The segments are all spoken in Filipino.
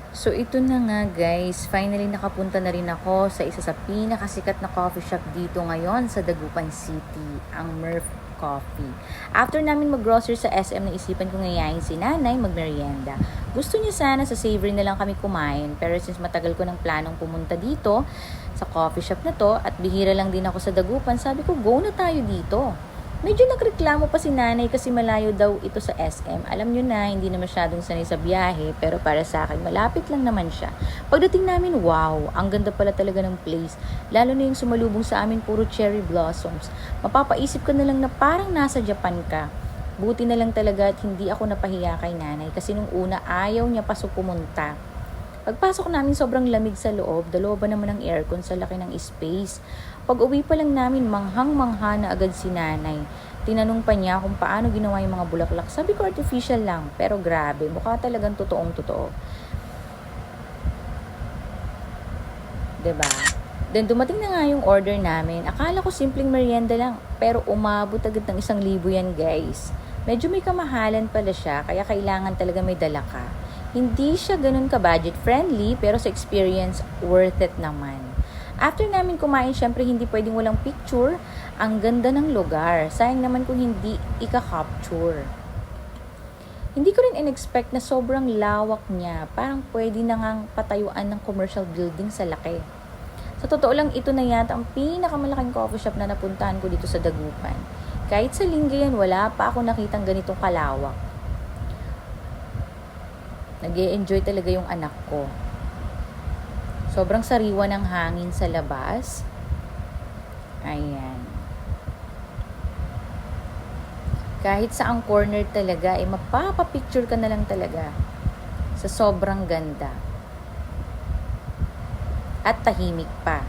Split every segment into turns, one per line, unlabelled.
So ito na nga guys, finally nakapunta na rin ako sa isa sa pinakasikat na coffee shop dito ngayon sa Dagupan City, ang Murph Coffee. After namin mag-grocery sa SM, naisipan ko ngayain si nanay magmerienda. Gusto niya sana sa Savory na lang kami kumain, pero since matagal ko ng planong pumunta dito sa coffee shop na to at bihira lang din ako sa Dagupan, sabi ko go na tayo dito. Medyo nagreklamo pa si nanay kasi malayo daw ito sa SM. Alam nyo na, hindi na masyadong sanay sa biyahe, pero para sa akin, malapit lang naman siya. Pagdating namin, wow, ang ganda pala talaga ng place. Lalo na yung sumalubong sa amin, puro cherry blossoms. Mapapaisip ka na lang na parang nasa Japan ka. Buti na lang talaga at hindi ako napahiya kay nanay kasi nung una ayaw niya pasok pumunta. Pagpasok namin sobrang lamig sa loob, dalawa ba naman ang aircon sa laki ng space. Pag uwi pa lang namin, manghang-mangha na agad si nanay. Tinanong pa niya kung paano ginawa yung mga bulaklak. Sabi ko artificial lang, pero grabe, mukha talagang totoong-totoo. 'Di ba? Then dumating na nga yung order namin. Akala ko simpleng merienda lang, pero umabot agad ng 1,000 yan guys. Medyo may kamahalan pala siya, kaya kailangan talaga may dala ka. Hindi siya ganun ka-budget friendly, pero sa experience, worth it naman. After namin kumain, syempre hindi pwedeng walang picture. Ang ganda ng lugar. Sayang naman kung hindi ika-capture. Hindi ko rin in-expect na sobrang lawak niya. Parang pwede na ngang patayuan ng commercial building sa laki. Sa totoo lang, ito na yata ang pinakamalaking coffee shop na napuntahan ko dito sa Dagupan. Kahit sa Lingayen, wala pa ako nakitang ganitong kalawak. Nag-e-enjoy talaga yung anak ko. Sobrang sariwa ng hangin sa labas. Ayan. Kahit sa ang corner talaga, mapapapicture ka na lang talaga. Sa sobrang ganda. At tahimik pa.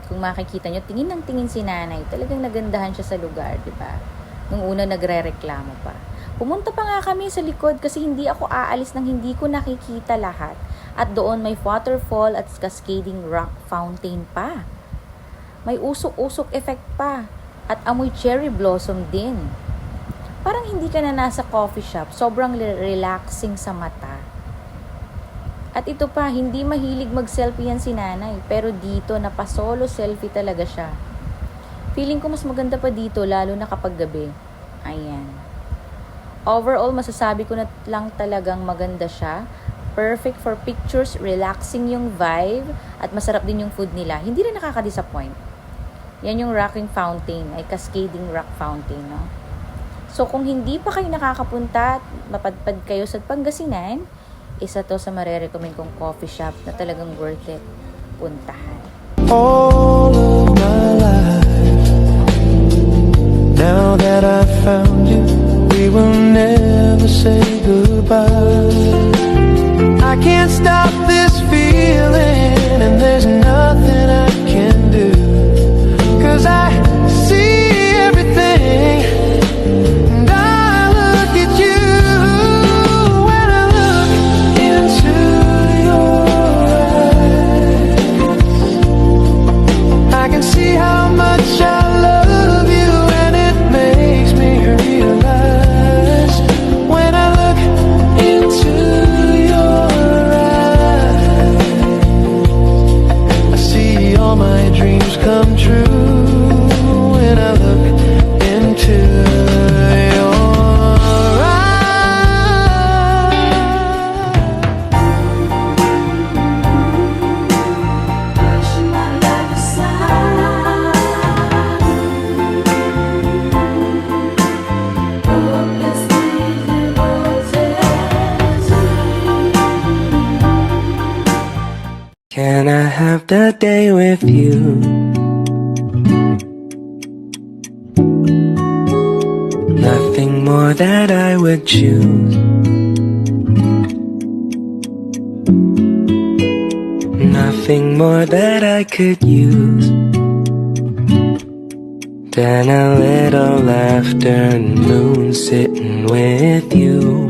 Kung makikita nyo, tingin ng tingin si nanay. Talagang nagandahan siya sa lugar, di ba? Nung una nagre-reklamo pa. Pumunta pa nga kami sa likod kasi hindi ako aalis nang hindi ko nakikita lahat. At doon may waterfall at cascading rock fountain pa. May usok-usok effect pa. At amoy cherry blossom din. Parang hindi ka na nasa coffee shop. Sobrang relaxing sa mata. At ito pa, hindi mahilig mag-selfie yan si nanay. Pero dito, napasolo selfie talaga siya. Feeling ko mas maganda pa dito, lalo na kapag gabi. Ayan. Overall, masasabi ko na lang talagang maganda siya. Perfect for pictures, relaxing yung vibe, at masarap din yung food nila. Hindi rin nakaka-disappoint. Yan yung rocking fountain, ay cascading rock fountain, no? So, kung hindi pa kayo nakakapunta at mapadpad kayo sa Pangasinan, isa to sa marerecommend kong coffee shop na talagang worth it puntahan.
All of my life, now that I found you, we will never say goodbye. I can't stop this feeling, and there's nothing I can do, 'cause I see everything, and I look at you. When I look into your eyes, I can see how much I love you, and it makes me realize. When I look into your eyes, I see all my dreams come true. When I look into your Can I have the day with you? Nothing more that I would choose. Nothing more that I could use than a little afternoon sitting with you.